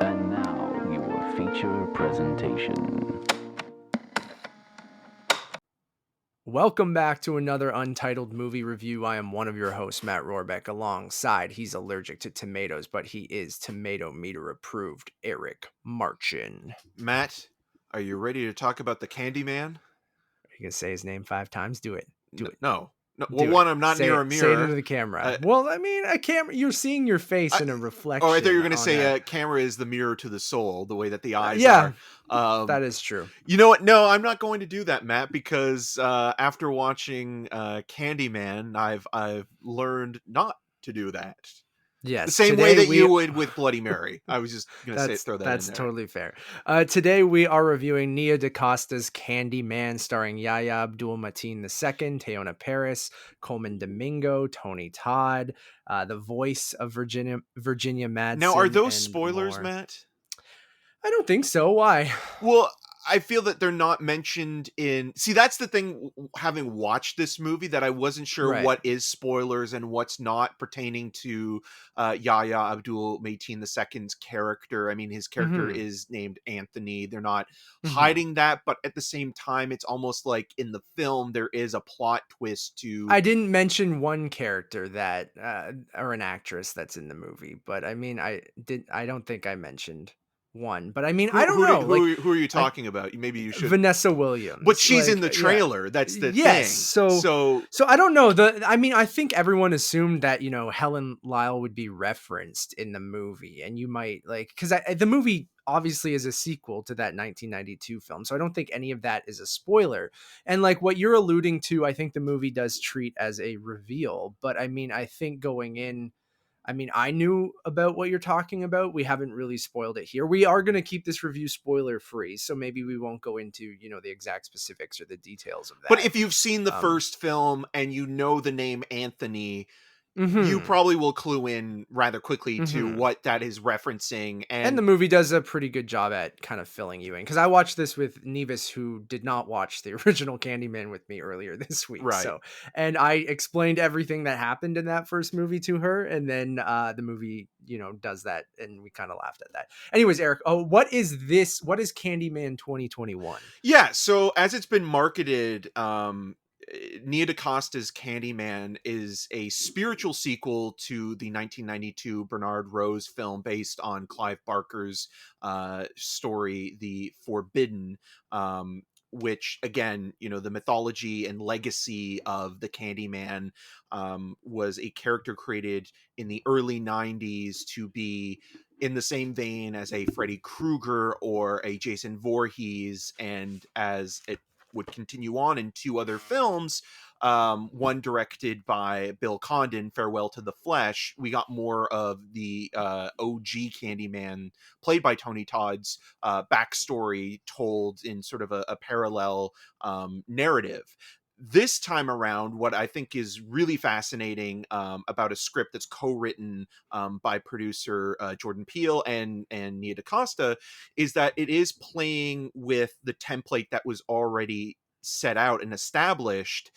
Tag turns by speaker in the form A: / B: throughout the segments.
A: And now, your feature presentation.
B: Welcome back to another Untitled movie review. I am one of your hosts, Matt Rorabeck. Alongside, he's allergic to tomatoes, but he is tomato meter approved, Eric Marchen.
C: Matt, are you ready to talk about the Candyman?
B: You can say his name 5 times. Do it. Do it.
C: No.
B: Do
C: Well,
B: it.
C: I'm not near a mirror.
B: Say it into the camera. Well, I mean, a camera. You're seeing your face in a reflection.
C: Oh, I thought you were going to say a camera is the mirror to the soul, the way that the eyes
B: are.
C: That
B: is true.
C: You know what? No, I'm not going to do that, Matt, because after watching Candyman, I've learned not to do that.
B: Yes,
C: the same way that you would with Bloody Mary. I was just going to throw that in there.
B: That's totally fair. Today we are reviewing DaCosta's Candyman, starring Yahya Abdul-Mateen II, Teyonah Parris, Colman Domingo, Tony Todd, the voice of Virginia Madsen.
C: Now, are those spoilers, more. Matt?
B: I don't think so. Why?
C: Well, I feel that they're not mentioned in... See, that's the thing, having watched this movie, that I wasn't sure what is spoilers and what's not pertaining to Yahya Abdul-Mateen II's character. I mean, his character is named Anthony. They're not hiding that, but at the same time, it's almost like in the film, there is a plot twist to...
B: I didn't mention one character that, or an actress that's in the movie, but I mean, I don't think I mentioned one, but I mean, I don't know.
C: Who are you talking about? Maybe you should.
B: Vanessa Williams,
C: but she's in the trailer. Yeah. That's the thing.
B: So I don't know. I mean, I think everyone assumed that Helen Lyle would be referenced in the movie, and you might because the movie obviously is a sequel to that 1992 film, so I don't think any of that is a spoiler. And like what you're alluding to, I think the movie does treat as a reveal. But I mean, I think going in. I mean, I knew about what you're talking about. We haven't really spoiled it here. We are going to keep this review spoiler free, so maybe we won't go into, the exact specifics or the details of that.
C: But if you've seen the first film and you know the name Anthony, you probably will clue in rather quickly to what that is referencing.
B: And the movie does a pretty good job at kind of filling you in. Because I watched this with Nevis, who did not watch the original Candyman with me earlier this week.
C: Right.
B: And I explained everything that happened in that first movie to her. And then the movie, does that. And we kind of laughed at that. Anyways, Eric, what is this? What is Candyman 2021?
C: Yeah. So as it's been marketed, DaCosta's Candyman is a spiritual sequel to the 1992 Bernard Rose film based on Clive Barker's story, The Forbidden, which, again, the mythology and legacy of the Candyman was a character created in the early 90s to be in the same vein as a Freddy Krueger or a Jason Voorhees, and as it would continue on in 2 other films, one directed by Bill Condon, Farewell to the Flesh. We got more of the OG Candyman, played by Tony Todd's backstory told in sort of a parallel narrative. This time around, what I think is really fascinating about a script that's co-written by producer Jordan Peele and DaCosta is that it is playing with the template that was already set out and established,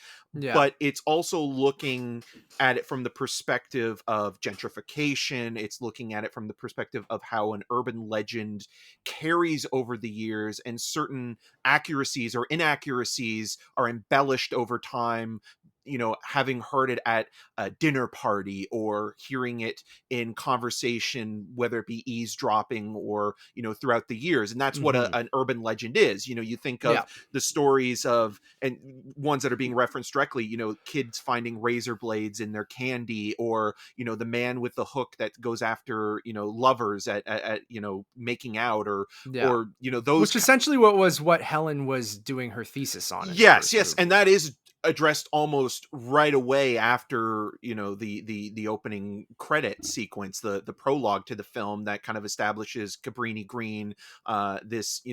C: but it's also looking at it from the perspective of gentrification. It's looking at it from the perspective of how an urban legend carries over the years, and certain accuracies or inaccuracies are embellished over time, having heard it at a dinner party or hearing it in conversation, whether it be eavesdropping or, throughout the years. And that's what an urban legend is. You think of the stories of, and ones that are being referenced directly, kids finding razor blades in their candy, or, the man with the hook that goes after, lovers at making out, or, those.
B: Which essentially what Helen was doing her thesis on.
C: Yes. And that is addressed almost right away after the opening credit sequence, the prologue to the film that kind of establishes Cabrini Green, this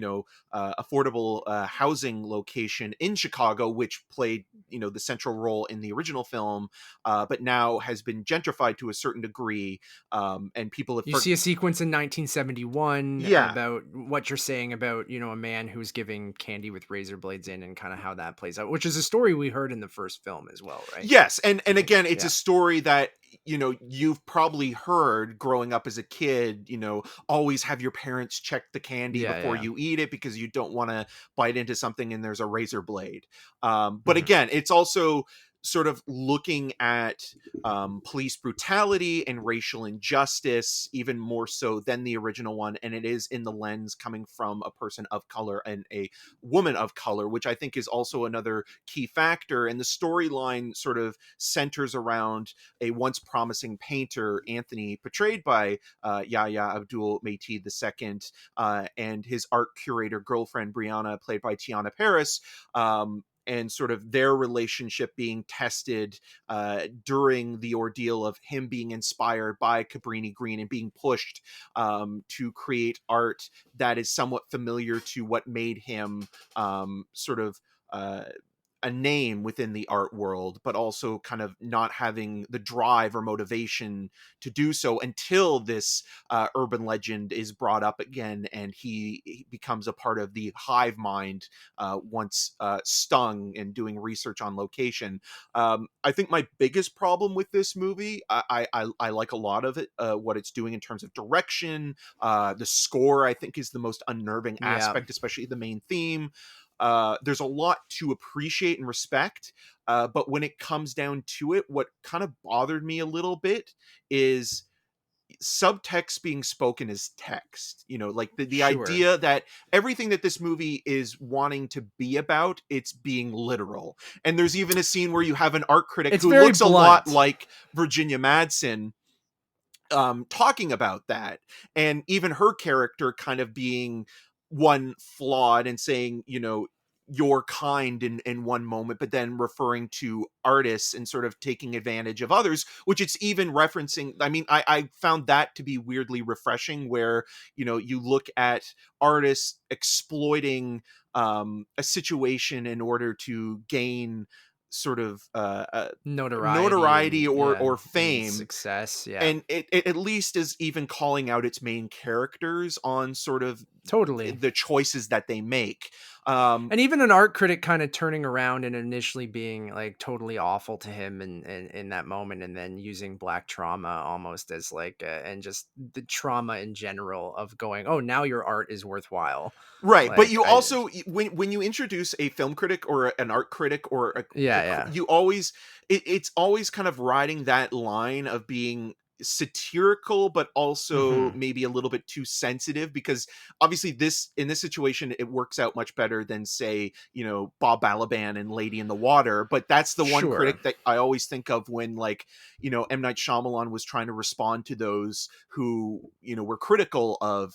C: affordable housing location in Chicago, which played the central role in the original film, but now has been gentrified to a certain degree, and people have
B: see a sequence in 1971 about what you're saying about a man who's giving candy with razor blades in, and kind of how that plays out, which is a story we heard heard in the first film as well, right?
C: Yes, and again, it's
B: Yeah.
C: a story that you've probably heard growing up as a kid. Always have your parents check the candy
B: Yeah,
C: before
B: yeah.
C: you eat it because you don't want to bite into something and there's a razor blade. But
B: Mhm.
C: again, it's also sort of looking at police brutality and racial injustice even more so than the original one, and it is in the lens coming from a person of color and a woman of color, which I think is also another key factor. And the storyline sort of centers around a once promising painter, Anthony, portrayed by Yahya Abdul-Mateen II, and his art curator girlfriend, Brianna, played by Teyonah Parris. And sort of their relationship being tested during the ordeal of him being inspired by Cabrini Green and being pushed to create art that is somewhat familiar to what made him sort of a name within the art world, but also kind of not having the drive or motivation to do so until this urban legend is brought up again, and he becomes a part of the hive mind once stung and doing research on location. I think my biggest problem with this movie, I like a lot of it, what it's doing in terms of direction. The score, I think, is the most unnerving
B: Yeah.
C: aspect, especially the main theme. There's a lot to appreciate and respect, but when it comes down to it, what kind of bothered me a little bit is subtext being spoken as text. Like the
B: Sure.
C: idea that everything that this movie is wanting to be about, it's being literal. And there's even a scene where you have an art critic
B: It's
C: who
B: very
C: looks a lot
B: blunt.
C: like Virginia Madsen talking about that, and even her character kind of being one flawed and saying, you're kind in one moment, but then referring to artists and sort of taking advantage of others, which it's even referencing. I mean, I found that to be weirdly refreshing, where you look at artists exploiting a situation in order to gain sort of
B: Notoriety
C: notoriety
B: and
C: or
B: and
C: fame,
B: success. Yeah.
C: and it at least is even calling out its main characters on sort of
B: Totally.
C: the choices that they make. um
B: And even an art critic kind of turning around and initially being like totally awful to him in that moment, and then using black trauma almost as like and just the trauma in general of going, oh, now your art is worthwhile.
C: right, but
B: Like
C: you
B: I
C: also, when you introduce a film critic or an art critic or
B: Yeah, yeah.
C: you always, it's always kind of riding that line of being satirical but also
B: Hmm.
C: maybe a little bit too sensitive, because obviously this, in this situation, it works out much better than, say, Bob Balaban and Lady in the Water. But that's the one
B: Sure.
C: critic that I always think of when, like, M. Night Shyamalan was trying to respond to those who were critical of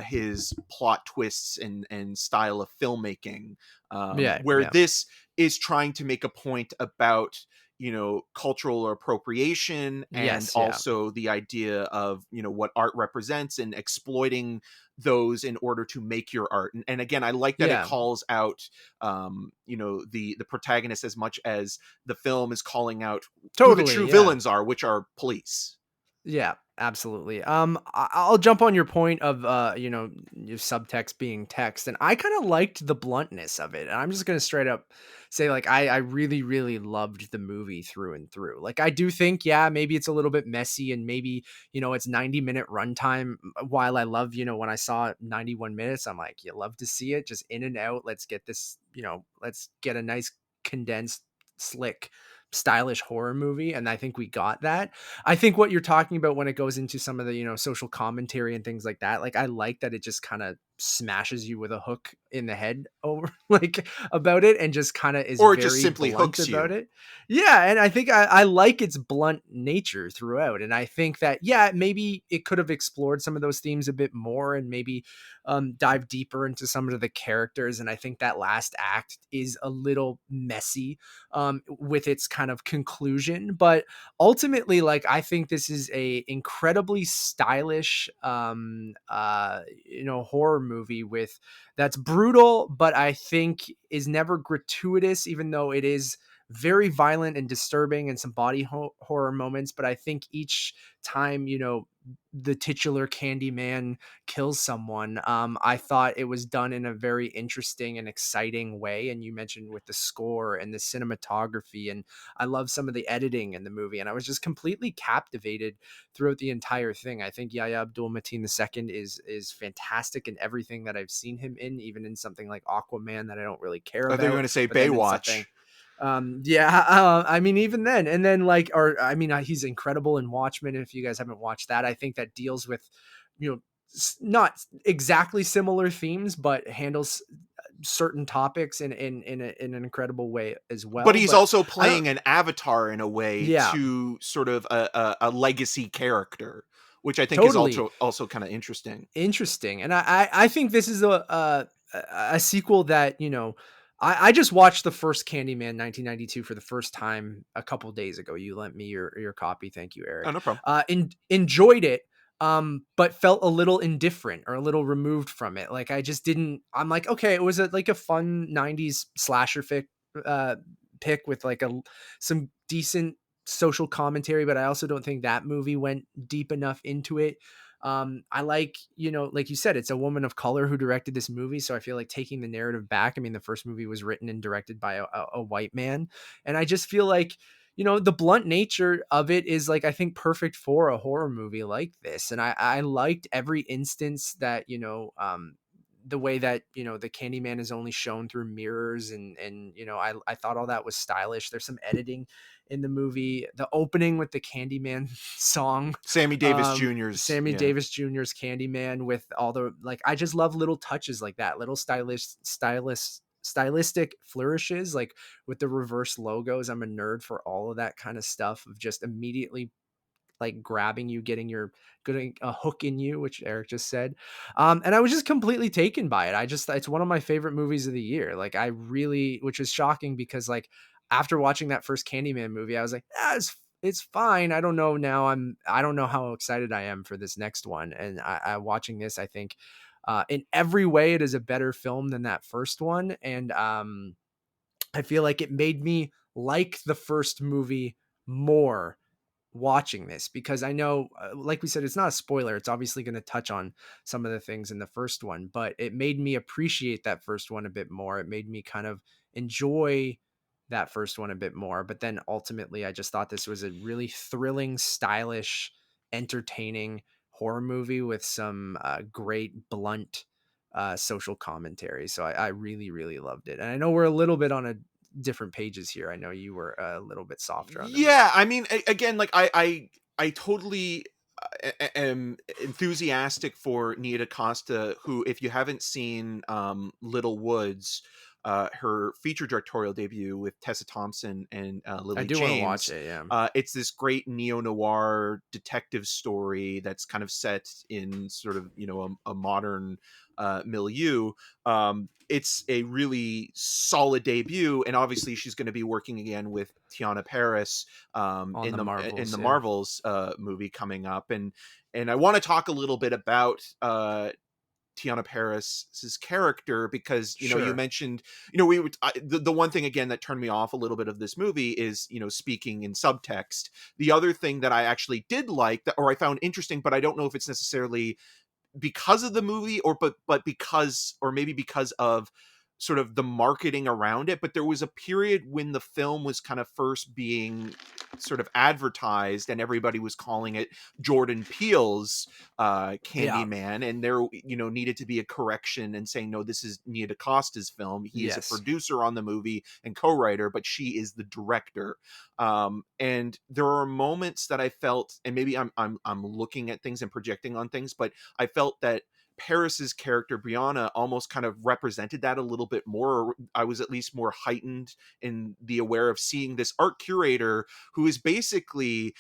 C: his plot twists and style of filmmaking,
B: Yeah,
C: where
B: yeah.
C: this is trying to make a point about cultural appropriation, and
B: Yes, yeah.
C: also the idea of what art represents, and exploiting those in order to make your art. And again, I like that it
B: Yeah.
C: calls out the protagonist as much as the film is calling out who the
B: Totally,
C: true
B: yeah.
C: villains are, which are police.
B: Yeah, absolutely. I'll jump on your point of your subtext being text, and I kind of liked the bluntness of it. And I'm just gonna straight up say, like, I really, really loved the movie through and through. Like, I do think, yeah, maybe it's a little bit messy, and maybe it's 90-minute runtime. While I love, when I saw 91 minutes, I'm like, you love to see it just in and out. Let's get this, let's get a nice condensed, slick, stylish horror movie, and I think we got that. I think what you're talking about when it goes into some of the, social commentary and things like that, like I like that it just kind of smashes you with a hook in the head over like about it, and just kind of is
C: Or it just
B: very
C: simply
B: blunt
C: hooks
B: about
C: you.
B: it. Yeah, and I think I like its blunt nature throughout. And I think that, yeah, maybe it could have explored some of those themes a bit more, and maybe dive deeper into some of the characters. And I think that last act is a little messy with its kind of conclusion, but ultimately, like, I think this is a incredibly stylish horror movie with that's brutal, but I think is never gratuitous, even though it is very violent and disturbing and some body horror moments. But I think each time, the titular Candyman kills someone, I thought it was done in a very interesting and exciting way. And you mentioned with the score and the cinematography, and I love some of the editing in the movie, and I was just completely captivated throughout the entire thing. I think Yahya Abdul-Mateen II is fantastic in everything that I've seen him in, even in something like Aquaman that I don't really care
C: I
B: about.
C: think you're going to say Baywatch.
B: I mean, even then, and then he's incredible in Watchmen. If you guys haven't watched that, I think that deals with, not exactly similar themes, but handles certain topics in an incredible way as well.
C: But he's also playing an avatar in a way
B: Yeah.
C: to sort of a legacy character, which I think
B: Totally.
C: is also kind of interesting.
B: And I think this is a sequel that, I just watched the first Candyman 1992 for the first time a couple days ago. You lent me your copy. Thank you, Eric.
C: Oh, no problem.
B: Enjoyed it, but felt a little indifferent or a little removed from it. Like, I'm like, okay, it was like a fun 90s slasher pick with like some decent social commentary, but I also don't think that movie went deep enough into it. I like, like you said, it's a woman of color who directed this movie. So I feel like taking the narrative back. I mean, the first movie was written and directed by a white man. And I just feel like, the blunt nature of it is like, I think perfect for a horror movie like this. And I liked every instance that, the way that, the Candyman is only shown through mirrors and, I thought all that was stylish. There's some editing in the movie. The opening with the Candyman song,
C: Sammy Davis
B: Jr.'s Candyman, with all the, like, I just love little touches like that, little stylistic flourishes, like with the reverse logos. I'm a nerd for all of that kind of stuff, of just immediately like grabbing you, getting a hook in you, which Eric just said. And I was just completely taken by it. It's one of my favorite movies of the year. Like, which is shocking because, like, after watching that first Candyman movie, I was like, it's fine. I don't know now. I don't know how excited I am for this next one. And I watching this, I think, in every way, it is a better film than that first one. And I feel like it made me like the first movie more watching this, because I know, like we said, it's not a spoiler. It's obviously going to touch on some of the things in the first one, but it made me appreciate that first one a bit more. It made me kind of enjoy that first one a bit more. But then ultimately, I just thought this was a really thrilling, stylish, entertaining horror movie with some great, blunt social commentary. So I really, really loved it. And I know we're a little bit on a different pages here. I know you were a little bit softer on the movie.
C: I mean, again, like I totally am enthusiastic for Nia DaCosta, who, if you haven't seen Little Woods, her feature directorial debut with Tessa Thompson and Lily James,
B: want to watch it. Yeah,
C: it's this great neo-noir detective story that's kind of set in sort of a modern milieu. It's a really solid debut, and obviously she's going to be working again with Teyonah Parris in the Marvels movie coming up, and I want to talk a little bit about Teyonah Parris's character, because you mentioned, the one thing again that turned me off a little bit of this movie is speaking in subtext. The other thing that I actually did like, or I found interesting, but I don't know if it's necessarily because of the movie but because, or maybe because of sort of the marketing around it, but there was a period when the film was kind of first being sort of advertised and everybody was calling it Jordan Peele's Candyman, and there needed to be a correction and saying, no, this is Nia DaCosta's film. He is a producer on the movie and co-writer, but she is the director. And there are moments that I felt, and maybe I'm looking at things and projecting on things, but I felt that Parris's character Brianna almost kind of represented that a little bit more. Or I was at least more heightened in the aware of seeing this art curator who is basically,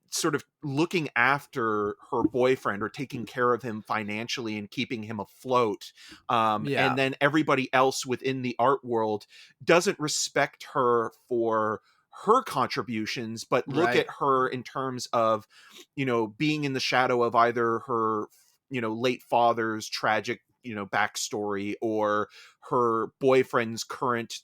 C: sort of looking after her boyfriend or taking care of him financially and keeping him afloat. And then everybody else within the art world doesn't respect her for her contributions, but look at her in terms of, being in the shadow of either her late father's tragic backstory, or her boyfriend's current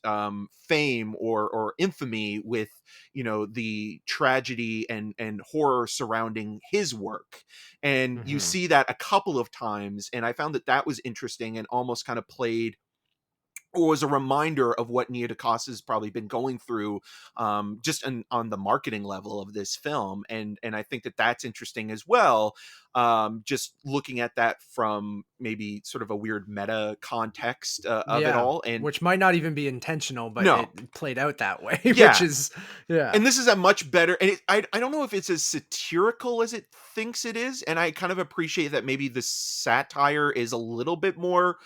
C: fame or infamy with the tragedy and horror surrounding his work. And you
B: Mhm.
C: see that a couple of times, and I found that was interesting and almost kind of played, or was a reminder of what Nia DaCosta's probably been going through, just on the marketing level of this film. And I think that's interesting as well. Just looking at that from maybe sort of a weird meta context of it
B: Yeah,
C: all. And
B: which might not even be intentional, but
C: no,
B: it played out that way, which
C: yeah.
B: is yeah.
C: And this is a much better, and I don't know if it's as satirical as it thinks it is. And I kind of appreciate that maybe the satire is a little bit more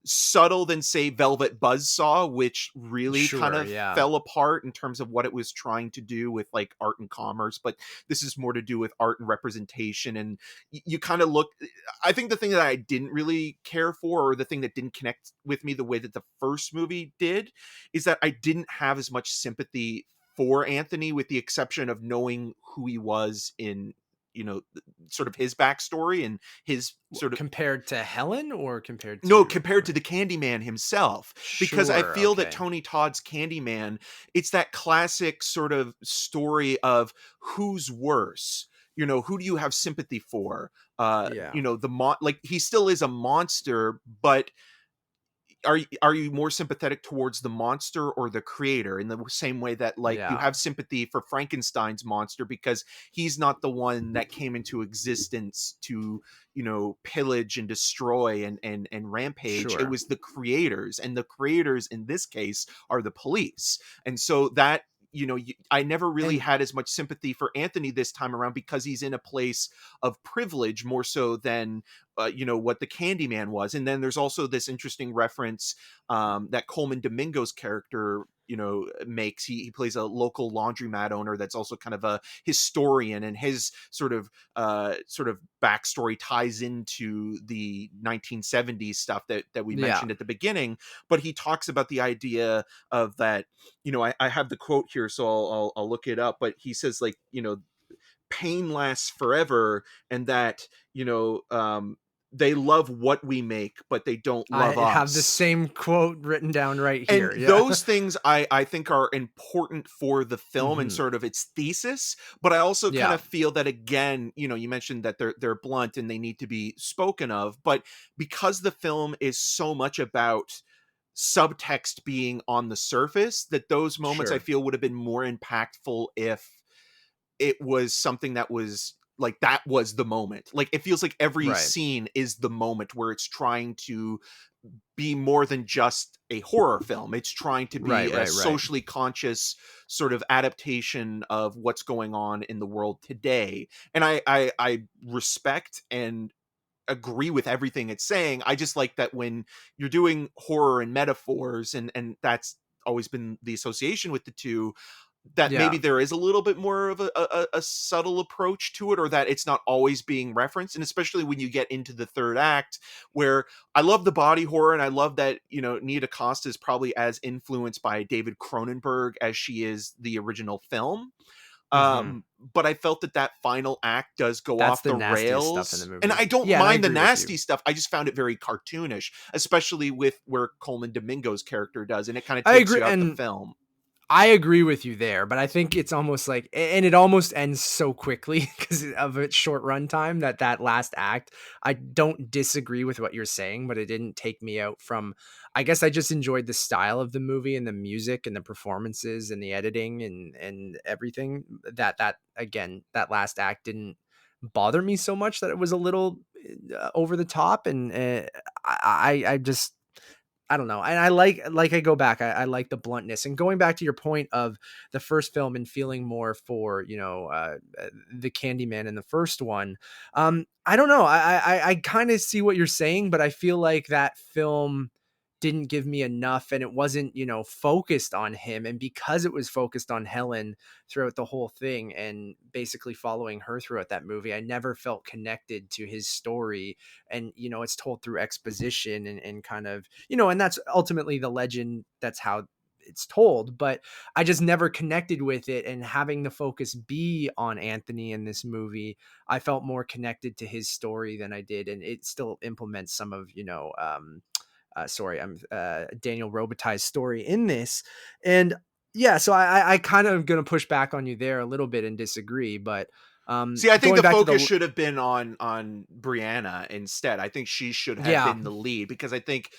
C: subtle than, say, Velvet Buzzsaw, which really kind
B: Sure,
C: of
B: yeah.
C: fell apart in terms of what it was trying to do with like art and commerce. But this is more to do with art and representation. And you kind of look, I think the thing that I didn't really care for, or the thing that didn't connect with me the way that the first movie did, is that I didn't have as much sympathy for Anthony, with the exception of knowing who he was in sort of his backstory and his sort of,
B: Compared to Helen or compared
C: no,
B: to
C: compared to the Candyman himself, because I
B: Sure,
C: feel that
B: okay.
C: Tony Todd's Candyman, it's that classic sort of story of who's worse. Who do you have sympathy for?
B: Yeah.
C: Like, he still is a monster, but are you more sympathetic towards the monster or the creator, in the same way that, like, you
B: Yeah.
C: have sympathy for Frankenstein's monster because he's not the one that came into existence to pillage and destroy and rampage. It
B: Sure.
C: was the creators, and the creators in this case are the police. And so that, I never really
B: And
C: had as much sympathy for Anthony this time around, because he's in a place of privilege more so than what the Candyman was. And then there's also this interesting reference that Colman Domingo's character makes. He plays a local laundromat owner that's also kind of a historian, and his sort of backstory ties into the 1970s stuff that we
B: yeah.
C: mentioned at the beginning. But he talks about the idea of that, I have the quote here, so I'll look it up, but he says, like, pain lasts forever, and that they love what we make, but they don't
B: I
C: love
B: have the
C: us.
B: same quote written down right
C: And
B: here. Yeah.
C: those things I think are important for the film and
B: Mhm.
C: sort of its thesis. But I also kind
B: Yeah.
C: of feel that, again, you mentioned that they're blunt and they need to be spoken of, but because the film is so much about subtext being on the surface, that those moments I
B: Sure.
C: feel would have been more impactful if it was something that was like, that was the moment. Like, it feels like every
B: Right.
C: scene is the moment where it's trying to be more than just a horror film. It's trying to
B: Right,
C: be a
B: right, right.
C: socially conscious sort of adaptation of what's going on in the world today. And I respect and agree with everything it's saying. I just like that when you're doing horror and metaphors, and that's always been the association with the two, that
B: Yeah.
C: maybe there is a little bit more of a subtle approach to it, or that it's not always being referenced. And especially when you get into the third act, where I love the body horror, and I love that Nia DaCosta is probably as influenced by David Cronenberg as she is the original film.
B: Mhm.
C: But I felt that final act does go
B: That's
C: off
B: the
C: the
B: nastiest stuff in the
C: rails, and
B: movie.
C: I don't
B: Yeah, and I
C: mind the
B: agree with you.
C: nasty stuff. I just found it very cartoonish, especially with where Coleman Domingo's character does, and it kind of
B: I
C: takes
B: agree,
C: you out the
B: and
C: film.
B: I agree with you there, but I think it's almost like, and it almost ends so quickly because of its short runtime, that last act. I don't disagree with what you're saying, but it didn't take me out from. I guess I just enjoyed the style of the movie and the music and the performances and the editing and everything. That again, that last act didn't bother me so much that it was a little over the top, and I just I don't know. And I like I go back, I like the bluntness. And going back to your point of the first film and feeling more for, the Candyman in the first one. I don't know. I kind of see what you're saying, but I feel like that film didn't give me enough, and it wasn't, focused on him. And because it was focused on Helen throughout the whole thing and basically following her throughout that movie, I never felt connected to his story. And it's told through exposition and kind of, and that's ultimately the legend. That's how it's told, but I just never connected with it. And having the focus be on Anthony in this movie, I felt more connected to his story than I did. And it still implements some of, Daniel Robitaille's story in this. And yeah, so I kind of going to push back on you there a little bit and disagree, but
C: see, I think
B: going
C: the
B: back to
C: focus should have been on Brianna instead. I think she should have been the lead, because I think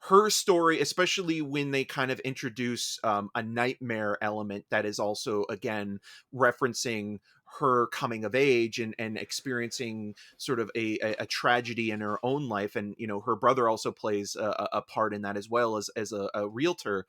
C: her story, especially when they kind of introduce a nightmare element that is also, again, referencing her coming of age and experiencing sort of a tragedy in her own life. And, you know, her brother also plays a part in that, as well as a realtor.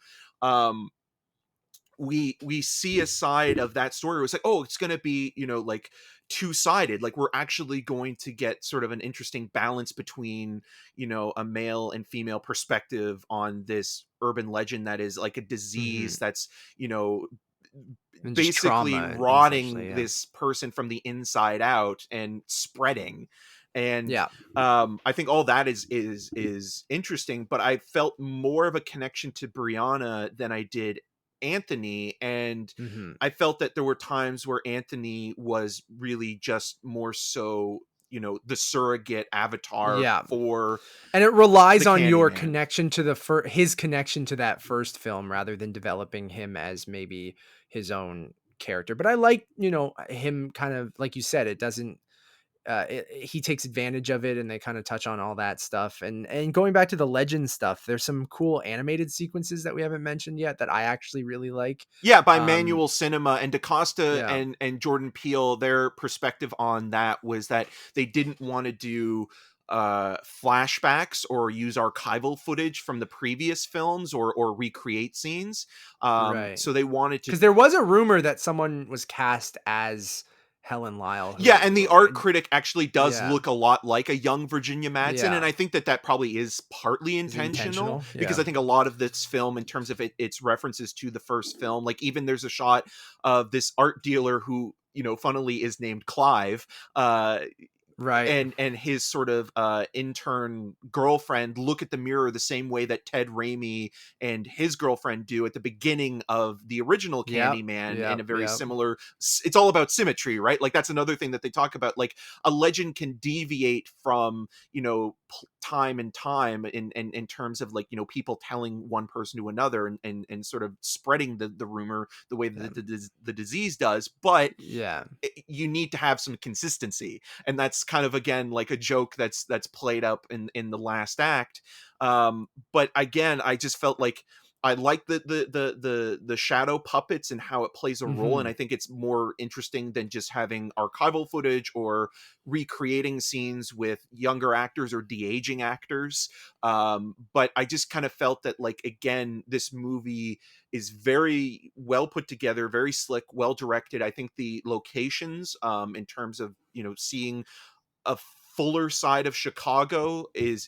C: We see a side of that story where it's like, oh, it's going to be, you know, like two-sided. Like, we're actually going to get sort of an interesting balance between, you know, a male and female perspective on this urban legend that is like a disease that's, you know,
B: and just
C: basically
B: trauma,
C: rotting
B: essentially, yeah.
C: this person from the inside out and spreading. And
B: Yeah.
C: I think all that is interesting, but I felt more of a connection to Brianna than I did Anthony. And I felt that there were times where Anthony was really just more so, you know, the surrogate avatar for,
B: and it relies on your
C: Candyman.
B: connection to his connection to that first film rather than developing him as maybe his own character. But I like, you know, him kind of, like you said, it doesn't he takes advantage of it, and they kind of touch on all that stuff. And going back to the legend stuff, there's some cool animated sequences that we haven't mentioned yet that I actually really like.
C: Yeah, by Manual Cinema, and DaCosta
B: Yeah.
C: and Jordan Peele, their perspective on that was that they didn't want to do flashbacks or use archival footage from the previous films or recreate scenes.
B: Right.
C: So they wanted to,
B: because there was a rumor that someone was cast as Helen Lyle.
C: Yeah, and the art critic actually does
B: Yeah.
C: look a lot like a young Virginia Madsen,
B: Yeah.
C: and I think that probably is partly intentional, because
B: Yeah.
C: I think a lot of this film, in terms of its references to the first film, like even there's a shot of this art dealer who, you know, funnily is named Clive,
B: right,
C: and his sort of intern girlfriend look at the mirror the same way that Ted Raimi and his girlfriend do at the beginning of the original Candyman, in a very similar, it's all about symmetry, right? Like, that's another thing that they talk about. Like, a legend can deviate from, you know, time and time in terms of, like, you know, people telling one person to another and sort of spreading the rumor the way that the disease does. But you need to have some consistency, and that's kind of, again, like a joke that's played up in the last act. But again, I just felt like I like the shadow puppets and how it plays a role, and I think it's more interesting than just having archival footage or recreating scenes with younger actors or de-aging actors. But I just kind of felt that, like, again, this movie is very well put together, very slick, well directed. I think the locations, in terms of, you know, seeing a fuller side of Chicago is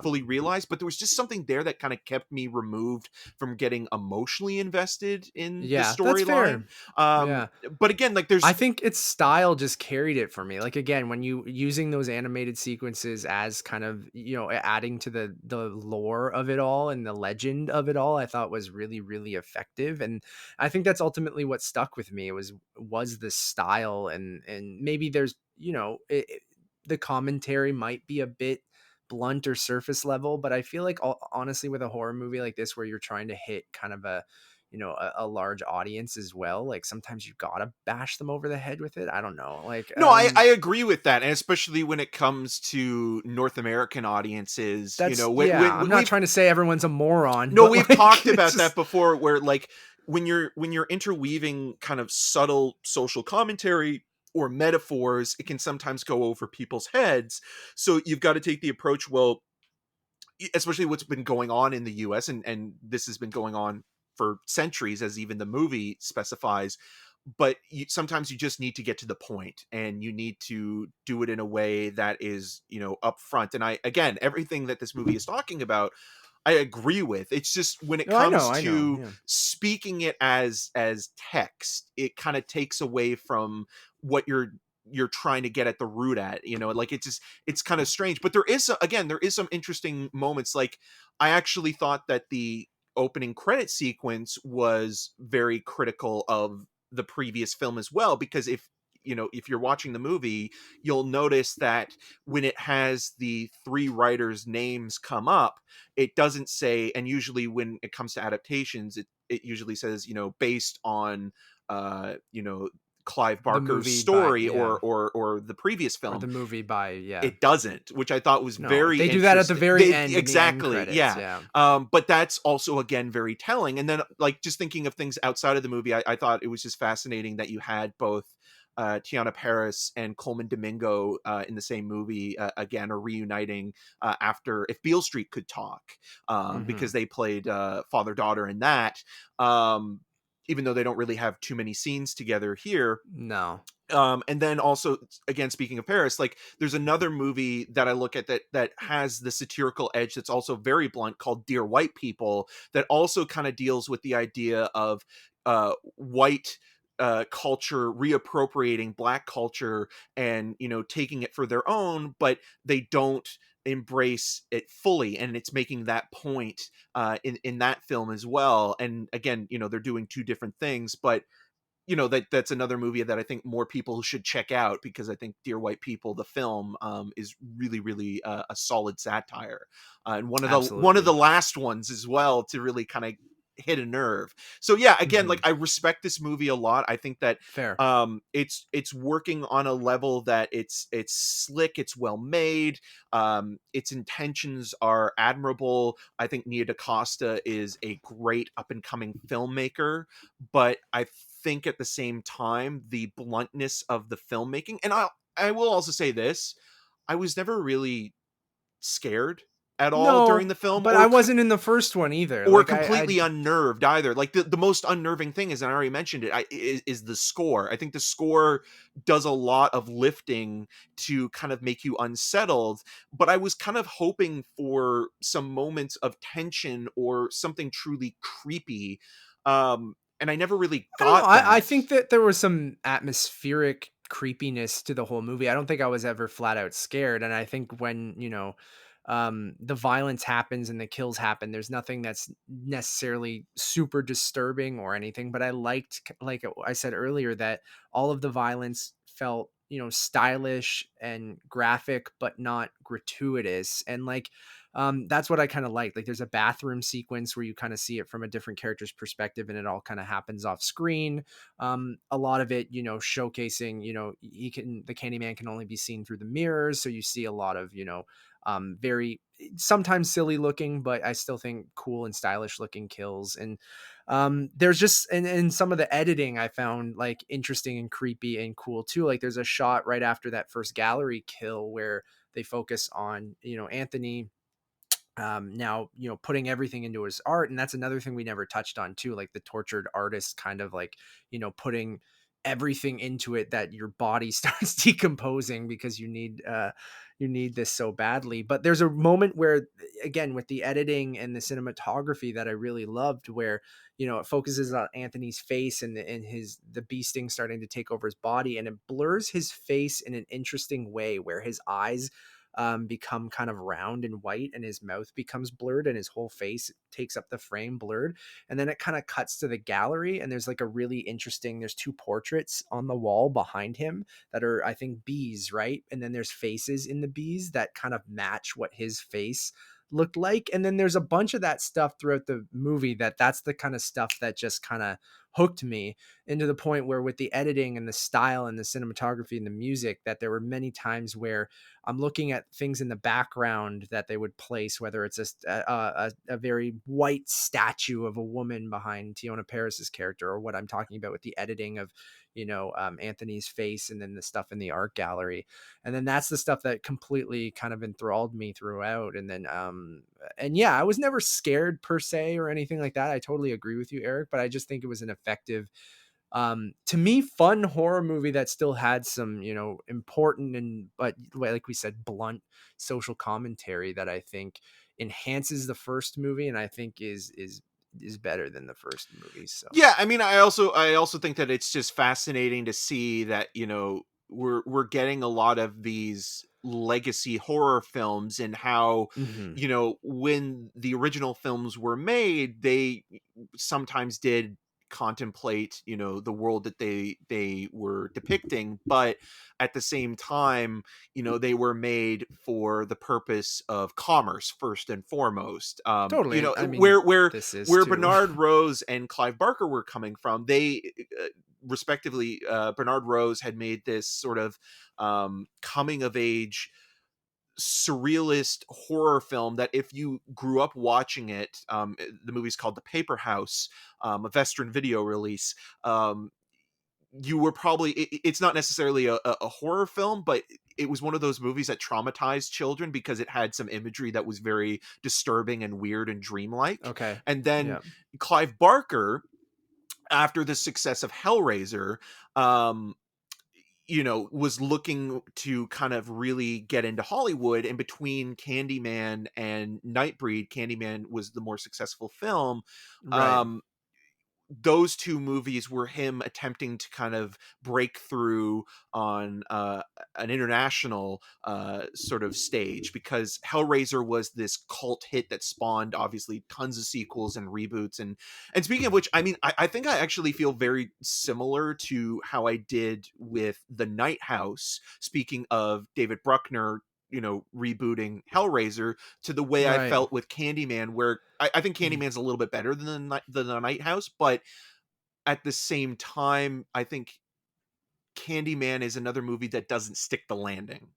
C: fully realized, but there was just something there that kind of kept me removed from getting emotionally invested in the storyline. But again, like,
B: I think its style just carried it for me. Like, again, when you using those animated sequences as kind of, you know, adding to the lore of it all and the legend of it all, I thought was really, really effective. And I think that's ultimately what stuck with me. It was the style, and maybe there's, you know, the commentary might be a bit blunt or surface level, but I feel like, honestly, with a horror movie like this, where you're trying to hit kind of a, you know, a large audience as well, like, sometimes you gotta bash them over the head with it. I don't know. Like,
C: no, I agree with that. And especially when it comes to North American audiences, you know,
B: I'm not trying to say everyone's a moron.
C: No,
B: but,
C: we've
B: like,
C: talked about that before, where, like, when you're interweaving kind of subtle social commentary or metaphors, it can sometimes go over people's heads. So you've got to take the approach, well, especially what's been going on in the US, and this has been going on for centuries, as even the movie specifies. But sometimes you just need to get to the point, and you need to do it in a way that is, you know, upfront. And again, everything that this movie is talking about, I agree with. It's just when it comes to speaking it as text, it kind of takes away from what you're trying to get at the root at, you know. Like, it's kind of strange. But there is some interesting moments. Like, I actually thought that the opening credit sequence was very critical of the previous film as well, because if you're watching the movie, you'll notice that when it has the three writers' names come up, it doesn't say, and usually when it comes to adaptations, it usually says, based on Clive
B: The
C: Barker's
B: movie by
C: story,
B: yeah,
C: or the previous
B: or the
C: film.
B: movie by yeah.
C: It doesn't, which I thought was
B: No,
C: very
B: they do that at the
C: interesting.
B: very end, in the end
C: Exactly,
B: credits,
C: yeah.
B: yeah.
C: But that's also again very telling. And then, like, just thinking of things outside of the movie, I thought it was just fascinating that you had both Teyonah Parris and Colman Domingo in the same movie again, are reuniting after If Beale Street Could Talk, because they played father-daughter in that. Even though they don't really have too many scenes together here.
B: No.
C: And then also, again, speaking of Paris, like, there's another movie that I look at that has the satirical edge that's also very blunt, called Dear White People, that also kind of deals with the idea of white culture reappropriating black culture and taking it for their own, but they don't embrace it fully, and it's making that point in that film as well. And again, they're doing two different things, but that's another movie that I think more people should check out, because I think Dear White People, the film, is really, really a solid satire, and one of
B: Absolutely.
C: the last ones as well to really kind of hit a nerve. So yeah, again, like, I respect this movie a lot. I think that
B: Fair.
C: it's working on a level that it's slick, it's well made, its intentions are admirable. I think Nia DaCosta is a great up and coming filmmaker, but I think at the same time, the bluntness of the filmmaking, and I will also say this, I was never really scared at all during
B: No,
C: the film,
B: but I wasn't in the first one either.
C: or
B: Like
C: completely unnerved either. Like, the most unnerving thing is, and I already mentioned it, is the score. I think the score does a lot of lifting to kind of make you unsettled, but I was kind of hoping for some moments of tension or something truly creepy. And I never really
B: I don't know.
C: got
B: I
C: that.
B: think that there was some atmospheric creepiness to the whole movie. I don't think I was ever flat out scared. And I think when, the violence happens and the kills happen, there's nothing that's necessarily super disturbing or anything. But I liked, like I said earlier, that all of the violence felt, stylish and graphic, but not gratuitous. And like, that's what I kind of like. Like, there's a bathroom sequence where you kind of see it from a different character's perspective, and it all kind of happens off screen. A lot of it, showcasing, the Candyman can only be seen through the mirrors, so you see a lot of, very sometimes silly looking, but I still think cool and stylish looking kills. And there's just and some of the editing I found like interesting and creepy and cool too. Like, there's a shot right after that first gallery kill where they focus on Anthony, now putting everything into his art. And that's another thing we never touched on too, like the tortured artist kind of like putting everything into it, that your body starts decomposing because you need this so badly. But there's a moment where, again, with the editing and the cinematography that I really loved, where it focuses on Anthony's face and the bee sting starting to take over his body, and it blurs his face in an interesting way where his eyes become kind of round and white, and his mouth becomes blurred, and his whole face takes up the frame blurred. And then it kind of cuts to the gallery, and there's like a really interesting, there's two portraits on the wall behind him that are, I think, bees, right? And then there's faces in the bees that kind of match what his face looked like. And then there's a bunch of that stuff throughout the movie that's the kind of stuff that just kind of hooked me, into the point where, with the editing and the style and the cinematography and the music, that there were many times where I'm looking at things in the background that they would place, whether it's a very white statue of a woman behind Teyonah Parris's character, or what I'm talking about with the editing of, Anthony's face, and then the stuff in the art gallery. And then that's the stuff that completely kind of enthralled me throughout. And then, and yeah, I was never scared per se or anything like that. I totally agree with you, Eric, but I just think it was an effective, to me, fun horror movie that still had some, important and, but like we said, blunt social commentary that I think enhances the first movie, and I think is better than the first movie. So
C: Yeah, I mean, I also think that it's just fascinating to see that we're getting a lot of these legacy horror films, and how,
B: Mhm.
C: you know, when the original films were made, they sometimes did contemplate, you know, the world that they were depicting, but at the same time, you know, they were made for the purpose of commerce first and foremost.
B: Totally,
C: You
B: and
C: know,
B: I mean,
C: where
B: this is
C: where
B: too.
C: Bernard Rose and Clive Barker were coming from, they respectively, Bernard Rose had made this sort of coming of age surrealist horror film that if you grew up watching it, the movie's called The Paper House, a Vestron video release. You were probably, it's not necessarily a horror film, but it was one of those movies that traumatized children because it had some imagery that was very disturbing and weird and dreamlike.
B: Okay.
C: And then
B: Yeah.
C: Clive Barker, after the success of Hellraiser, um, you know, was looking to kind of really get into Hollywood. And between Candyman and Nightbreed, Candyman was the more successful film.
B: Right.
C: Um, those two movies were him attempting to kind of break through on an international sort of stage, because Hellraiser was this cult hit that spawned obviously tons of sequels and reboots. And speaking of which, I mean, I think I actually feel very similar to how I did with The Night House, speaking of David Bruckner, you know, rebooting Hellraiser, to the way I
B: Right.
C: felt with Candyman, where I think
B: Mhm.
C: Candyman's a little bit better than the Night House, but at the same time, I think Candyman is another movie that doesn't stick the landing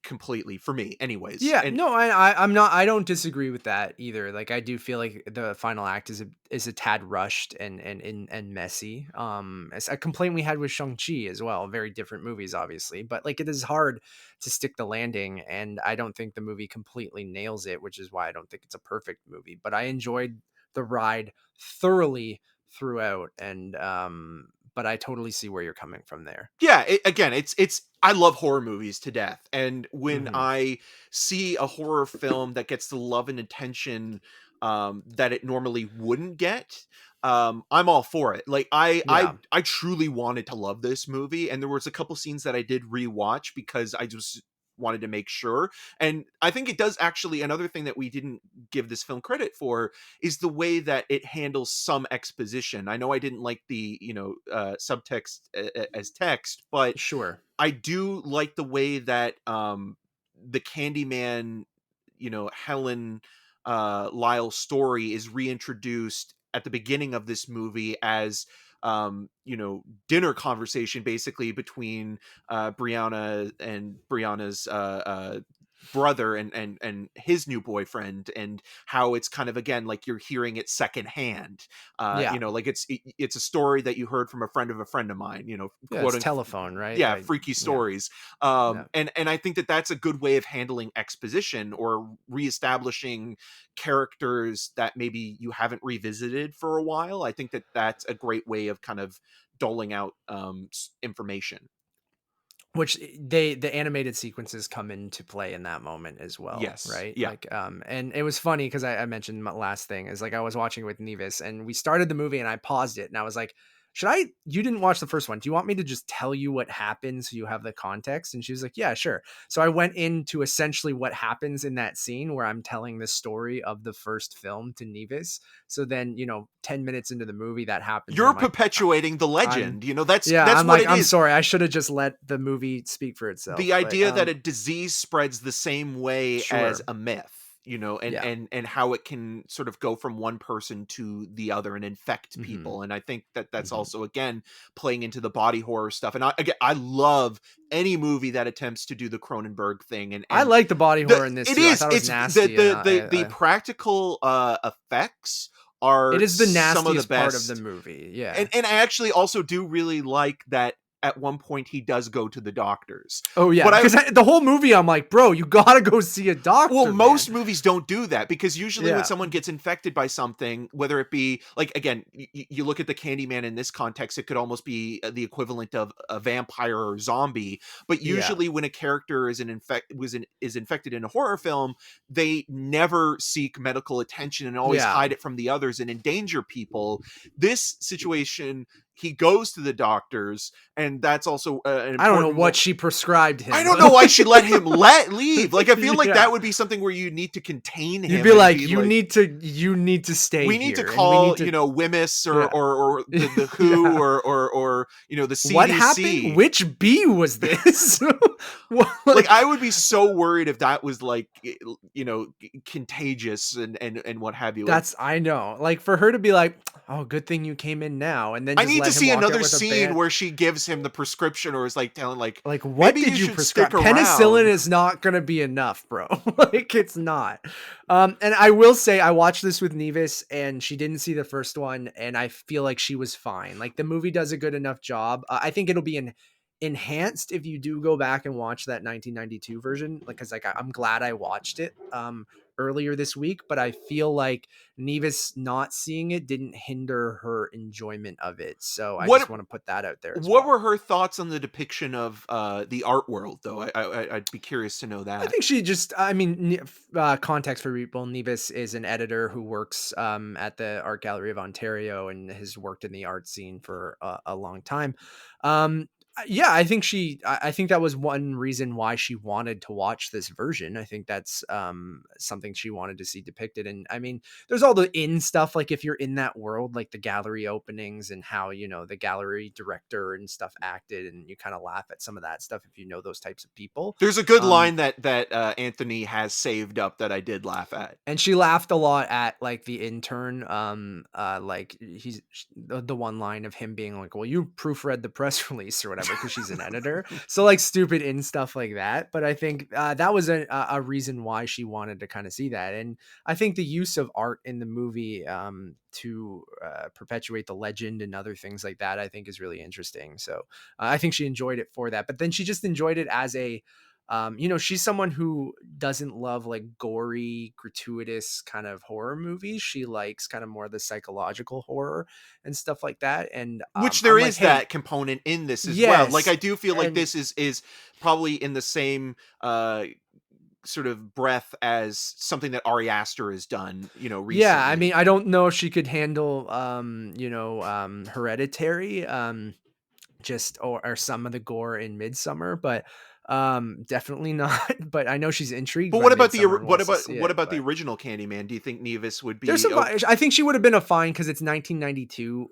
C: completely for me, anyways.
B: Yeah,
C: And
B: no, I don't disagree with that either. Like I do feel like the final act is a tad rushed and messy. It's a complaint we had with Shang-Chi as well. Very different movies, obviously, but like it is hard to stick the landing, and I don't think the movie completely nails it, which is why I don't think it's a perfect movie. But I enjoyed the ride thoroughly throughout, and but I totally see where you're coming from there.
C: yeah, again, it's I love horror movies to death, and when
B: Hmm.
C: I see a horror film that gets the love and attention that it normally wouldn't get, I'm all for it. Like
B: Yeah,
C: I truly wanted to love this movie, and there was a couple scenes that I did rewatch because I just wanted to make sure. And I think it does actually, another thing that we didn't give this film credit for is the way that it handles some exposition. I know I didn't like the, you know, subtext as text, but
B: sure.
C: I do like the way that the Candyman, you know, Helen Lyle story is reintroduced at the beginning of this movie as you know, dinner conversation basically between Brianna and Brianna's brother and his new boyfriend, and how it's kind of, again, like you're hearing it secondhand.
B: Yeah,
C: You know, like it's a story that you heard from a friend of mine, you know,
B: yeah. It's
C: quoting,
B: telephone, right?
C: yeah, freaky
B: Yeah.
C: stories.
B: Yeah.
C: And I think that that's a good way of handling exposition or reestablishing characters that maybe you haven't revisited for a while. I think that that's a great way of kind of doling out information.
B: Which the animated sequences come into play in that moment as well,
C: Yes,
B: right?
C: yeah.
B: Like, and it was funny because I mentioned my last thing is like I was watching with Nevis and we started the movie and I paused it and I was like, should I? You didn't watch the first one. Do you want me to just tell you what happens so you have the context? And she was like, yeah, sure. So I went into essentially what happens in that scene where I'm telling the story of the first film to Nevis. So then, 10 minutes into the movie that happens, and
C: You're
B: I'm like,
C: perpetuating the
B: I'm
C: legend. You know, that's
B: yeah, I'm
C: what
B: like,
C: it
B: I'm
C: is.
B: sorry. I should have just let the movie speak for
C: The
B: itself. But
C: idea that a disease spreads the same way as
B: sure.
C: a myth, you know, and
B: Yeah.
C: and how it can sort of go from one person to the other and infect
B: Hmm.
C: people. And I think that that's
B: Hmm.
C: also, again, playing into the body horror stuff. And again, I love any movie that attempts to do the Cronenberg thing.
B: I like the body horror in this
C: it
B: too. I
C: is,
B: thought it was
C: it's
B: nasty, and
C: the practical effects
B: it
C: are
B: is the
C: some of the
B: nastiest part of the
C: best.
B: movie. Yeah.
C: And I actually also do really like that at one point he does go to the doctors.
B: Oh yeah,
C: What I
B: because the whole movie, I'm like, bro, you gotta go see a
C: Well,
B: doctor, man.
C: most movies don't do that, because usually when
B: Yeah.
C: someone gets infected by something, whether it be like, again, you look at the Candyman in this context, it could almost be the equivalent of a vampire or zombie. But
B: Yeah.
C: usually when a character is infected in a horror film, they never seek medical attention and always
B: Yeah.
C: hide it from the others and endanger people. This situation, he goes to the doctors, and that's also an important.
B: I don't know what she prescribed him.
C: I don't know why she let him leave. Like, I feel like
B: Yeah.
C: that would be something where you need to contain him.
B: You'd be like, you need to stay.
C: We need
B: here,
C: to call,
B: to...
C: Wemyss or
B: Yeah.
C: or the WHO
B: Yeah.
C: or the CDC.
B: What happened? Which bee was this?
C: Like, I would be so worried if that was like, contagious and what have you.
B: I know. Like, for her to be like, oh, good thing you came in now, and then
C: I
B: just
C: need
B: let
C: to
B: him
C: see
B: walk out
C: another
B: with a
C: scene
B: band.
C: where she gives him the prescription, or is like telling like
B: what
C: maybe
B: did you
C: should
B: prescribe?
C: stick
B: Penicillin
C: around.
B: is not gonna be enough, bro. Like, it's not. And I will say, I watched this with Nevis, and she didn't see the first one, and I feel like she was fine. Like, the movie does a good enough job. I think it'll be enhanced if you do go back and watch that 1992 version, like, because I'm glad I watched it earlier this week, but I feel like Nevis not seeing it didn't hinder her enjoyment of it, so I just want to put that out there as
C: What
B: well.
C: were her thoughts on the depiction of the art world, though? I'd be curious to know that.
B: I think she just, context for people, Nevis is an editor who works at the Art Gallery of Ontario and has worked in the art scene for a long time. Yeah, I think I think that was one reason why she wanted to watch this version. I think that's something she wanted to see depicted. And I mean, there's all the stuff, like if you're in that world, like the gallery openings and how, the gallery director and stuff acted, and you kind of laugh at some of that stuff if you know those types of people.
C: There's a good line that Anthony has saved up that I did laugh at.
B: And she laughed a lot at like the intern, like he's the one line of him being like, well, you proofread the press release or whatever, because she's an editor. So like stupid in stuff like that. But I think that was a reason why she wanted to kind of see that. And I think the use of art in the movie to perpetuate the legend and other things like that, I think is really interesting. So I think she enjoyed it for that. But then she just enjoyed it as a she's someone who doesn't love like gory, gratuitous kind of horror movies. She likes kind of more the psychological horror and stuff like that. And
C: which there
B: I'm
C: is
B: like, hey,
C: that component in this as well. Like,
B: yes,
C: I do feel like
B: and
C: this is probably in the same sort of breath as something that Ari Aster has done, recently.
B: yeah, I mean, I don't know if she could handle Hereditary, just or some of the gore in Midsummer, but definitely not. But I know she's intrigued.
C: But
B: by
C: what about
B: Midsommar and wants to see it,
C: the
B: but
C: original Candyman? Do you think Nevis would be?
B: there's some. I think she would have been a fine, because it's 1992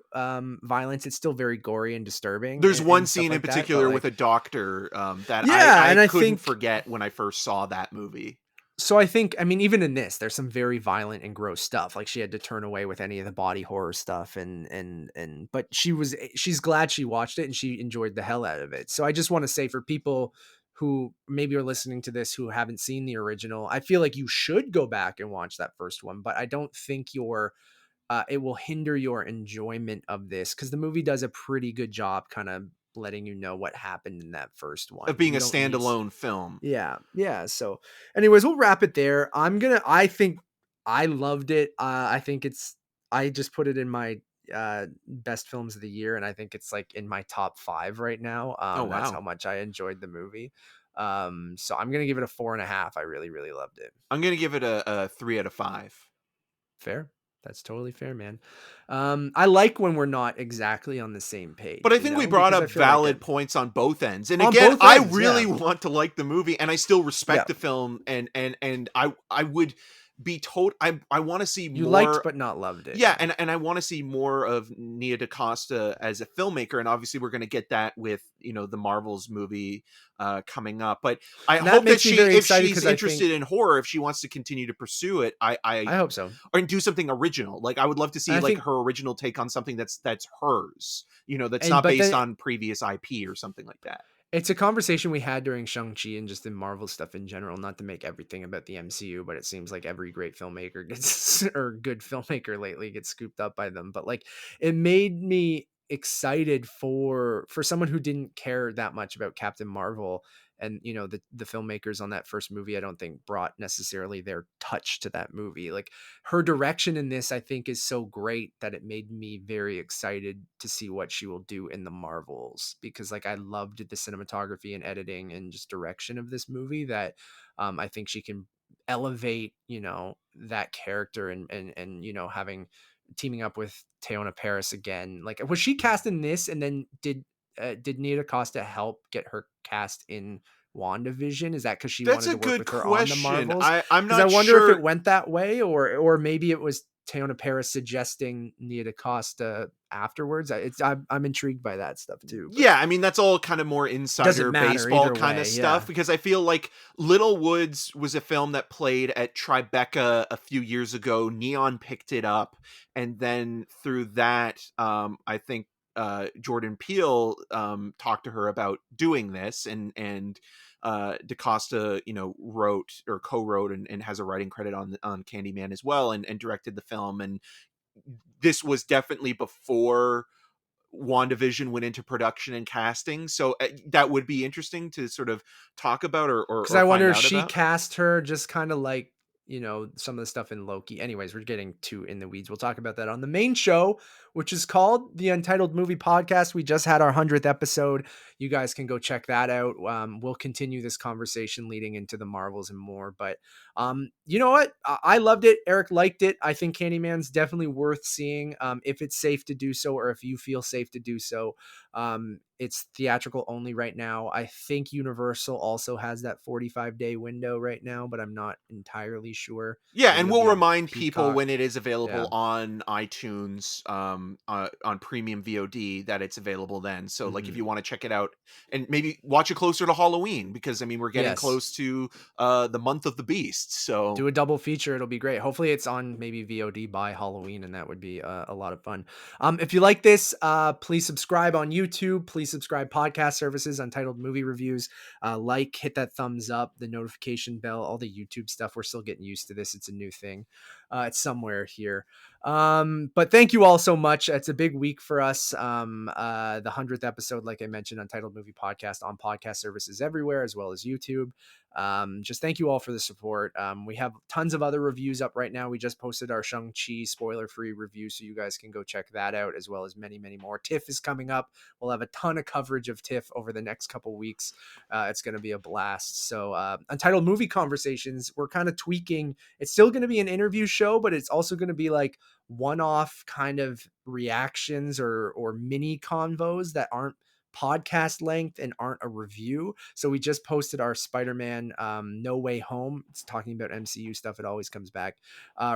B: violence. It's still very gory and disturbing.
C: There's one
B: and stuff
C: scene in
B: like that,
C: particular
B: but,
C: with a doctor that
B: yeah,
C: I
B: and I
C: couldn't
B: think
C: forget when I first saw that movie.
B: so. I think, I mean, even in this, there's some very violent and gross stuff. Like, she had to turn away with any of the body horror stuff, and but she's glad she watched it and she enjoyed the hell out of it. So I just want to say, for people who maybe are listening to this who haven't seen the original, I feel like you should go back and watch that first one, but I don't think it will hinder your enjoyment of this, because the movie does a pretty good job kind of letting you know what happened in that first one.
C: Of being
B: You
C: a
B: don't need
C: standalone film.
B: yeah. So anyways, we'll wrap it there. I think I loved it. I just put it in my best films of the year, and I think it's like in my top 5 right now.
C: Oh, wow.
B: That's how much I enjoyed the movie. So I'm gonna give it a 4.5. I really, really loved it.
C: I'm gonna give it a 3 out of 5.
B: Fair. That's totally fair, man. I like when we're not exactly on the same page.
C: But I think we brought
B: because
C: up valid points on both ends. And
B: On
C: again,
B: both
C: I
B: ends,
C: really
B: yeah.
C: want to like the movie, and I still respect
B: Yeah.
C: the film, and I would be told I want to see
B: You
C: more.
B: liked but not loved it.
C: Yeah, and I want to see more of Nia DaCosta as a filmmaker, and obviously we're going to get that with the Marvels movie coming up. But I hope that if she's interested in horror, if she wants to continue to pursue it, I
B: hope so.
C: Or do something original. Like, I would love to see
B: And I think
C: her original take on something that's hers. That's
B: And-
C: not
B: but
C: based
B: then-
C: on previous IP or something like that.
B: It's a conversation we had during Shang-Chi and just in Marvel stuff in general, not to make everything about the MCU, but it seems like every great filmmaker gets or good filmmaker lately gets scooped up by them. But like, it made me excited for someone who didn't care that much about Captain Marvel, and the filmmakers on that first movie, I don't think brought necessarily their touch to that movie. Like, her direction in this, I think, is so great that it made me very excited to see what she will do in the Marvels, because like, I loved the cinematography and editing and just direction of this movie, that I think she can elevate that character, and having teaming up with Teyonah Parris again. Like, was she cast in this, and then did Nia DaCosta help get her cast in WandaVision? Is that because she
C: That's
B: wanted
C: a
B: to work
C: good
B: with her on the
C: question.
B: Marvels?
C: I'm
B: Because I
C: not
B: wonder if
C: sure.
B: it went that way, or maybe it was Teyonah Parris suggesting Nia DaCosta afterwards. I'm intrigued by that stuff too. But
C: Yeah, I mean, that's all kind of more
B: doesn't
C: insider
B: matter
C: baseball
B: either
C: kind of
B: way.
C: stuff,
B: Yeah.
C: because I feel like Little Woods was a film that played at Tribeca a few years ago. Neon picked it up, and then through that, I think Jordan Peele talked to her about doing this, and DaCosta, wrote or co-wrote and has a writing credit on Candyman as well, and directed the film. And this was definitely before WandaVision went into production and casting, so that would be interesting to sort of talk about
B: Because
C: or
B: I
C: find
B: wonder if
C: out
B: she
C: about.
B: cast her just kind of like, some of the stuff in Loki. Anyways, we're getting too in the weeds. We'll talk about that on the main show, which is called the Untitled Movie Podcast. We just had our 100th episode. You guys can go check that out. We'll continue this conversation leading into the Marvels and more. But you know what? I loved it. Eric liked it. I think Candyman's definitely worth seeing, if it's safe to do so, or if you feel safe to do so. It's theatrical only right now. I think Universal also has that 45-day window right now, but I'm not entirely sure.
C: Yeah,
B: Maybe
C: and
B: it'll
C: we'll
B: be on
C: remind people
B: Peacock.
C: when it is available
B: Yeah.
C: on iTunes, on premium VOD, that it's available then. So, like, if
B: Mhm.
C: you want to check it out and maybe watch it closer to Halloween, because I mean, we're getting
B: Yes.
C: close to the month of the beast. So
B: Do a double feature. It'll be great. Hopefully it's on maybe VOD by Halloween, and that would be a lot of fun. If you like this, please subscribe on YouTube. Please subscribe podcast services, Untitled Movie Reviews. Hit that thumbs up, the notification bell, all the YouTube stuff. We're still getting used to this. It's a new thing. It's somewhere here. But thank you all so much. It's a big week for us. The 100th episode, like I mentioned, Untitled Movie Podcast on podcast services everywhere, as well as YouTube. Just thank you all for the support. We have tons of other reviews up right now. We just posted our Shang-Chi spoiler-free review, so you guys can go check that out, as well as many, many more. TIFF is coming up. We'll have a ton of coverage of TIFF over the next couple weeks. It's going to be a blast. So Untitled Movie Conversations, we're kind of tweaking. It's still going to be an interview show, but it's also going to be like one-off kind of reactions or mini convos that aren't podcast length and aren't a review. So we just posted our Spider-Man No Way Home. It's talking about MCU stuff. It always comes back.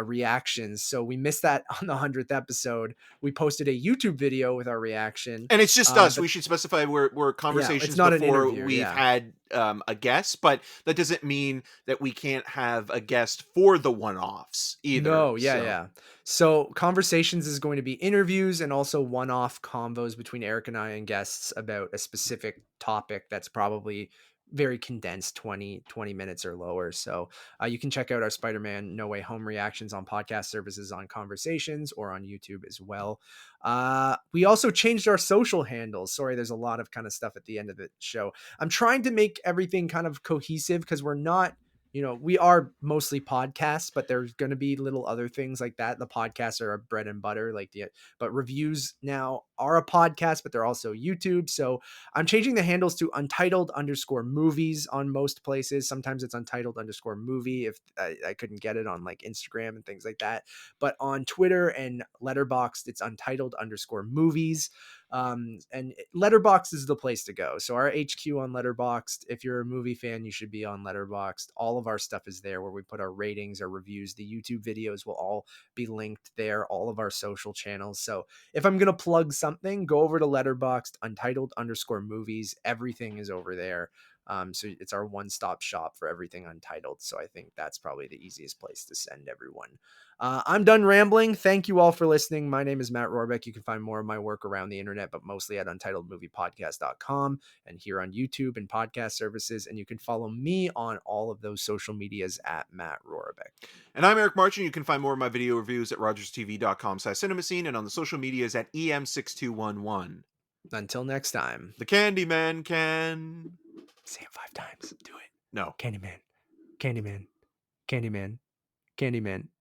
B: Reactions. So we missed that on the 100th episode. We posted a YouTube video with our reaction.
C: and it's just us.
B: But
C: We should specify we're
B: yeah, it's
C: conversations
B: not an
C: before
B: interview.
C: we've
B: Yeah.
C: had a guest, but that doesn't mean that we can't have a guest for the one-offs either.
B: No, yeah,
C: So
B: yeah. So Conversations is going to be interviews and also one-off convos between Eric and I and guests about a specific topic that's probably very condensed, 20 minutes or lower. So you can check out our Spider-Man No Way Home reactions on podcast services on Conversations or on YouTube as well. We also changed our social handles. Sorry, there's a lot of kind of stuff at the end of the show. I'm trying to make everything kind of cohesive because we're not, we are mostly podcasts, but there's going to be little other things like that. The podcasts are our bread and butter, but reviews now are a podcast, but they're also YouTube. So I'm changing the handles to Untitled_movies on most places. Sometimes it's Untitled_movie if I couldn't get it on like Instagram and things like that. But on Twitter and Letterboxd, it's Untitled_movies. And Letterboxd is the place to go. So our HQ on Letterboxd, if you're a movie fan, you should be on Letterboxd. All of our stuff is there where we put our ratings, our reviews. The YouTube videos will all be linked there, all of our social channels. So if I'm going to plug something, go over to Letterboxd, Untitled_movies. Everything is over there. So it's our one-stop shop for everything Untitled. So I think that's probably the easiest place to send everyone. I'm done rambling. Thank you all for listening. My name is Matt Rorabeck. You can find more of my work around the internet, but mostly at untitledmoviepodcast.com and here on YouTube and podcast services. And you can follow me on all of those social medias at Matt Rorabeck.
C: And I'm Eric Marchen. You can find more of my video reviews at rogerstv.com/cinemascene and on the social medias at EM6211.
B: Until next time.
C: The Candyman can...
B: Say it 5 times. Do it.
C: No.
B: Candyman. Candyman. Candyman. Candyman.